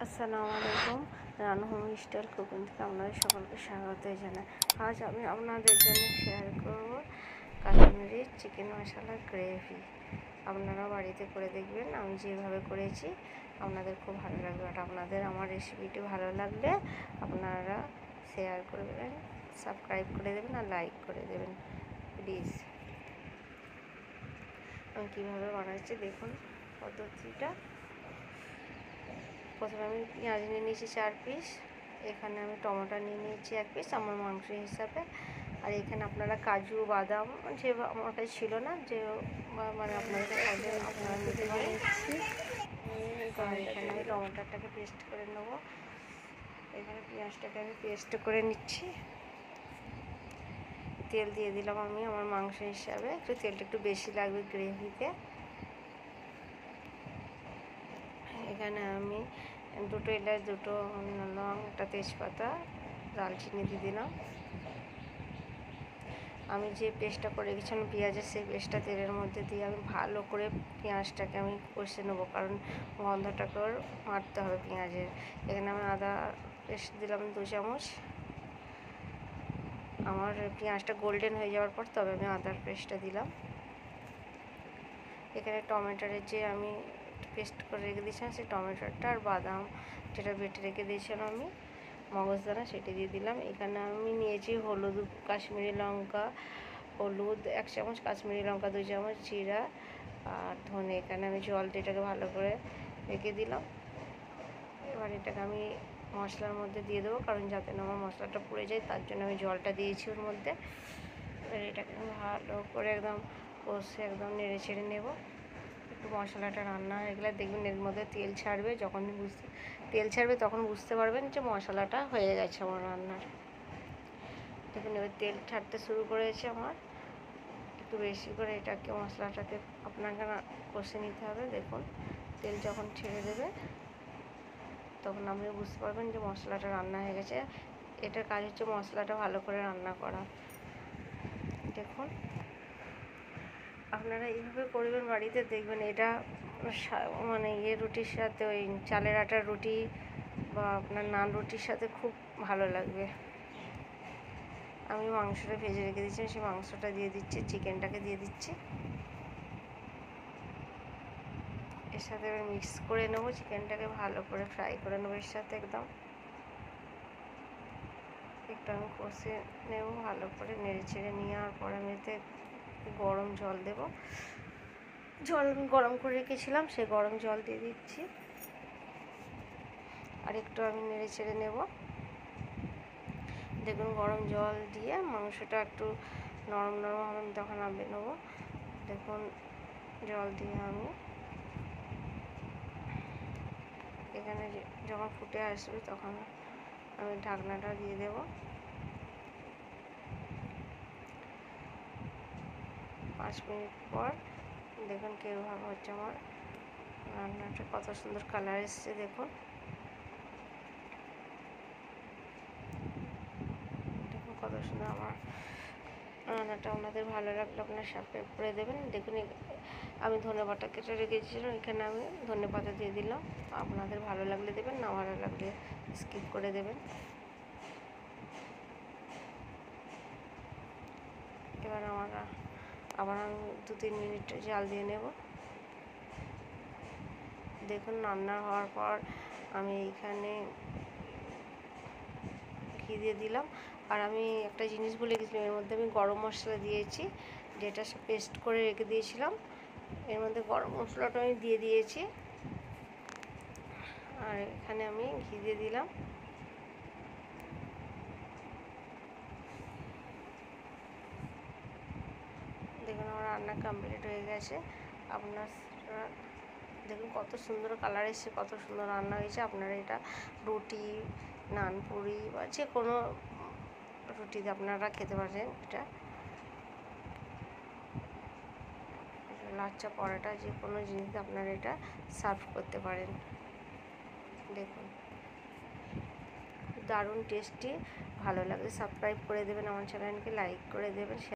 আসসালামু আলাইকুম। Ranu home style cooking থেকে আপনাদের সকলকে স্বাগত জানাই। আজ আমি আপনাদের জন্য শেয়ার করব কাশ্মীরি চিকেন মশলা গ্রেভি। আপনারা বাড়িতে করে দেখবেন, আমি যেভাবে করেছি আপনাদের খুব ভালো লাগবে। আর আপনাদের আমার রেসিপিটি ভালো লাগলে আপনারা শেয়ার করবেন, সাবস্ক্রাইব করে দেবেন আর লাইক করে দেবেন প্লিজ। আমি কীভাবে বানাচ্ছি দেখুন পদ্ধতিটা। প্রথমে আমি পেঁয়াজ নিয়ে নিয়েছি 4 পিস, এখানে আমি টমেটো নিয়ে নিয়েছি 1 পিস আমার মাংস হিসাবে। আর এখানে আপনারা কাজু বাদাম যে আমার কাছে ছিল না, যে মানে আপনাদের কাছে আপনারা নিতে পারেন। আর এখানে আমি টমেটোটাকে পেস্ট করে নেব, এখানে পেঁয়াজটাকে আমি পেস্ট করে নিচ্ছি। তেল দিয়ে দিলাম আমি আমার মাংস হিসাবে, তেলটা একটু বেশি লাগবে গ্রেভিতে। এখানে আমি 2 এলাচ, 2 লং, একটা তেজপাতা, দারচিনি দিয়ে দিলাম। আমি যে পেস্টটা করে রেখেছিলাম পেঁয়াজের, সেই পেস্টটা তেলের মধ্যে দিয়ে আমি ভালো করে পেঁয়াজটাকে আমি কষে নেবো, কারণ গন্ধটাকেও মারতে হবে পেঁয়াজের। এখানে আমি আদা পেস্ট দিলাম 2 চামচ। আমার পেঁয়াজটা গোল্ডেন হয়ে যাওয়ার পর তবে আমি আদার পেস্টটা দিলাম। এখানে টমেটোর যে আমি পেস্ট করে রেখে দিয়েছিলাম সেই টমেটোটা আর বাদাম যেটা বেটে রেখে দিয়েছিলাম আমি মগজদানা, সেটা দিয়ে দিলাম। এখানে আমি নিয়েছি হলুদ, কাশ্মীরি লঙ্কা, হলুদ 1 চামচ, কাশ্মীরি লঙ্কা 2 চামচ, জিরা আর ধনে। এখানে আমি জল দিয়ে এটাকে ভালো করে রেখে দিলাম। এবার এটাকে আমি মশলার মধ্যে দিয়ে দেবো, কারণ যাতে না আমার মশলাটা পুড়ে যায়, তার জন্য আমি জলটা দিয়েছি ওর মধ্যে। এবার এটাকে ভালো করে একদম কষে একদম নেড়ে ছেড়ে নেব। একটু মশলাটা রান্না হয়ে গেলে দেখবেন এর মধ্যে তেল ছাড়বে। যখন তেল ছাড়বে তখন বুঝতে পারবেন যে মশলাটা হয়ে গেছে আমার রান্নার। দেখুন এবার তেল ছাড়তে শুরু করেছে আমার। একটু বেশি করে এটাকে মশলাটাকে আপনাকে কষে নিতে হবে। দেখুন তেল যখন ছেড়ে দেবে তখন আপনি বুঝতে পারবেন যে মশলাটা রান্না হয়ে গেছে। এটার কাজ হচ্ছে মশলাটা ভালো করে রান্না করা। দেখুন আপনারা এইভাবে করবেন বাড়িতে, দেখবেন এটা মানে রুটির সাথে, ওই চালের আটার রুটি বা আপনার নান রুটির সাথে খুব ভালো লাগবে। আমি মাংসটা ভেজে রেখে দিচ্ছি, সেই মাংসটা দিয়ে দিচ্ছি, চিকেনটাকে দিয়ে দিচ্ছি। এর সাথে এবার মিক্স করে নেবো, চিকেনটাকে ভালো করে ফ্রাই করে নেবো এর সাথে একদম। একটু আমি কষে নেব ভালো করে, নেড়ে ছেড়ে নেওয়ার পর আমি এতে গরম জল দেব। জল গরম করে রেখেছিলাম, সেই গরম জল দিয়ে দিচ্ছি। আর একটু আমি নেড়ে ছেড়ে নেব। দেখুন গরম জল দিয়ে মাংসটা একটু নরম নরম হবে তখন আমি নেব। দেখুন জল দিয়ে আমি এখানে যখন ফুটে আসবে তখন আমি ঢাকনাটা দিয়ে দেব। 5 মিনিট পর দেখুন কীভাবে হচ্ছে আমার রান্নাটা, কত সুন্দর কালার এসছে। দেখুন দেখুন কত সুন্দর আমার রান্নাটা। আপনাদের ভালো লাগলে আপনারা সাবস্ক্রাইব করে দেবেন। দেখুন আমি ধনেপাতা কেটে রেখেছিলাম, এখানে আমি ধনেপাতা দিয়ে দিলাম। আপনাদের ভালো লাগলে দেবেন, না ভালো লাগলে স্কিপ করে দেবেন। এবার আবার আমি 2-3 মিনিট জাল দিয়ে নেব। দেখুন রান্না হওয়ার পর আমি এইখানে ঘি দিয়ে দিলাম। আর আমি একটা জিনিস ভুলে গেছিলাম, এর মধ্যে আমি গরম মশলা দিয়েছি, যেটা পেস্ট করে রেখে দিয়েছিলাম। এর মধ্যে গরম মশলাটা আমি দিয়ে দিয়েছি। আর এখানে আমি ঘি দিয়ে দিলাম। দেখুন আমার রান্না কমপ্লিট হয়ে গেছে। আপনারা দেখুন কত সুন্দর কালার এসেছে, কত সুন্দর রান্না হয়েছে। আপনারা এটা রুটি, নান, পুরি বা যে কোনো রুটিতে আপনারা খেতে পারেন। এটা লাচ্চা, পরোটা, যে কোনো জিনিসে আপনারা এটা সার্ভ করতে পারেন। দেখুন দারুণ টেস্টি। ভালো লাগলে সাবস্ক্রাইব করে দেবেন, আমার চ্যানেলকে লাইক করে দেবেন।